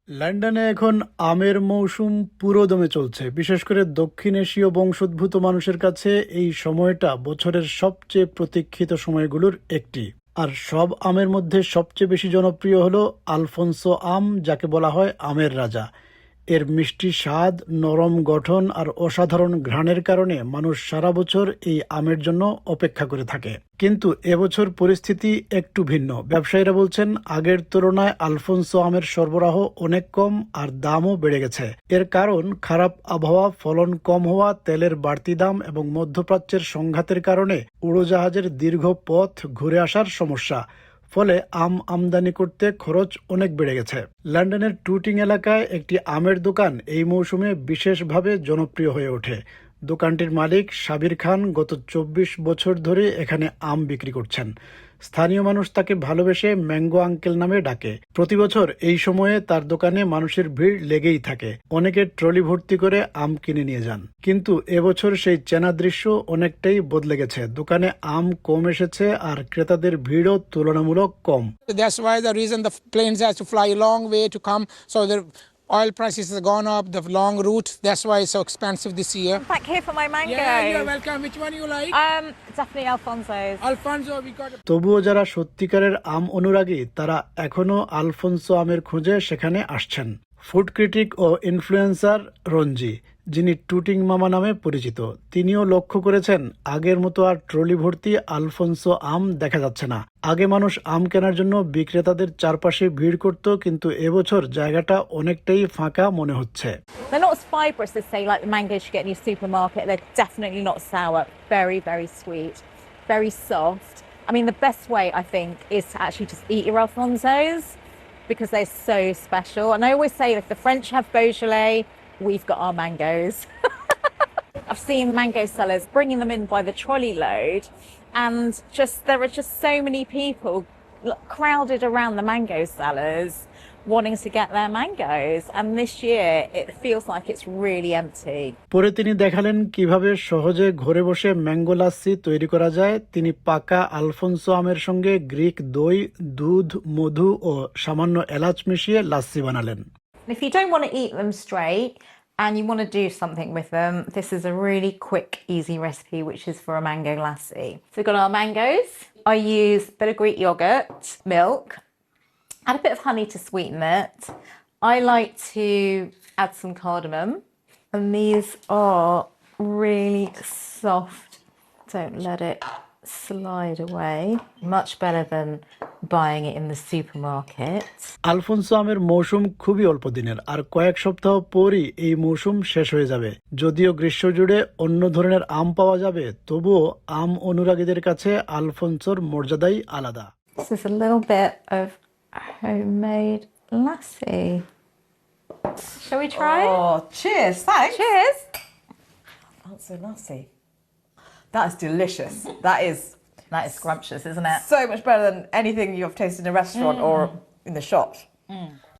লন্ডনে এখন আমের মৌসুম পুরোদমে চলছে। বিশেষ করে দক্ষিণ এশীয় বংশোদ্ভূত মানুষের কাছে এই সময়টা বছরের সবচেয়ে প্রতীক্ষিত সময়গুলোর একটি। আর সব আমের মধ্যে সবচেয়ে বেশি জনপ্রিয় হলো আলফোনসো আম, যাকে বলা হয় আমের রাজা। এর মিষ্টি স্বাদ, নরম গঠন আর অসাধারণ ঘ্রাণের কারণে মানুষ সারা বছর এই আমের জন্য অপেক্ষা করে থাকে। কিন্তু এবছর পরিস্থিতি একটু ভিন্ন। ব্যবসায়ীরা বলছেন আগের তুলনায় আলফোনসো আমের সরবরাহ অনেক কম আর দামও বেড়ে গেছে। এর কারণ খারাপ আবহাওয়া, ফলন কম হওয়া, তেলের বাড়তি দাম এবং মধ্যপ্রাচ্যের সংঘাতের কারণে উড়োজাহাজের দীর্ঘ পথ ঘুরে আসার সমস্যা। ফলে আম আমদানি করতে খরচ অনেক বেড়ে গেছে। লন্ডনের টুটিং এলাকায় একটি আমের দোকান এই মৌসুমে বিশেষভাবে জনপ্রিয় হয়ে ওঠে। দোকানটির মালিক সাবির খান গত ২৪ বছর ধরে এখানে আম বিক্রি করছেন। স্থানীয় মানুষ তাকে ভালোবেসে ম্যাঙ্গো আঙ্কেল নামে ডাকে। প্রতি বছর এই সময়ে তার দোকানে মানুষের ভিড় লেগেই থাকে। অনেকে ট্রলি ভর্তি করে আম কিনে নিয়ে যান। কিন্তু এবছর সেই চেনা দৃশ্য অনেকটাই বদলে গেছে। দোকানে আম কম এসেছে আর ক্রেতাদের ভিড়ও তুলনামূলক কম। That's why the reason the planes has to fly a long way to come. So the oil prices have gone up, the long route. That's why it's so expensive this year. Back here for my mango. Yeah, you're welcome. Which one you like? Definitely Alfonso's. Alfonso, we got. তবুও যারা সত্যিকারের আম অনুরাগী তারা এখনও Alphonso আমের খোঁজে সেখানে আসছেন। ফুড ক্রিটিক ও ইনফ্লুয়েন্সার রঞ্জি, যিনি টুটিং মামা নামে পরিচিত, তিনিও লক্ষ্য করেছেন আগের মতো আর ট্রলি ভর্তি আলফোনসো আম দেখা যাচ্ছে না। আগে মানুষ আম কেনার জন্য বিক্রেতাদের চারপাশে ভিড় করত, কিন্তু এবছর জায়গাটা অনেকটাই ফাঁকা মনে হচ্ছে। They're not as fibrous as say like the mangoes you get in your supermarket. They're definitely not sour. Very, very sweet, very soft. I mean, the best way I think is to actually just eat your Alfonso's because they're so special. And I always say if the French have Beaujolais, we've got our mangoes. I've seen mango sellers bringing them in by the trolley load, and there are just so many people crowded around the mango sellers wanting to get their mangoes, and this year it feels like it's really empty. পরে তিনি দেখালেন কিভাবে সহজে ঘরে বসে mango lassi তৈরি করা যায়। তিনি পাকা আলফোনসো আমের সঙ্গে গ্রিক দই, দুধ, মধু ও সামান্য এলাচ মিশিয়ে লাস্সি বানালেন। If you don't want to eat them straight and you want to do something with them, this is a really quick, easy recipe, which is for a mango lassi. So we've got our mangoes. I use a bit of Greek yogurt, milk, add a bit of honey to sweeten it. I like to add some cardamom, and these are really soft. Don't let it slide away. Much better than buying it in the supermarket. Alphonso আমের মৌসুম খুবই অল্প দিনের, আর কয়েক সপ্তাহ পরই এই মৌসুম শেষ হয়ে যাবে। যদিও গ্রীষ্ম জুড়ে অন্য ধরনের আম পাওয়া যাবে, তবুও আম অনুরাগীদের কাছে আলফোনসোর মর্যাদাই আলাদা। This is a little bit of homemade lassi. Shall we try? Oh, cheers, thanks. Cheers. Alfonso lassi. That is delicious. That is Scrumptious, isn't it? so much better than anything you've tasted in a restaurant or in the shops.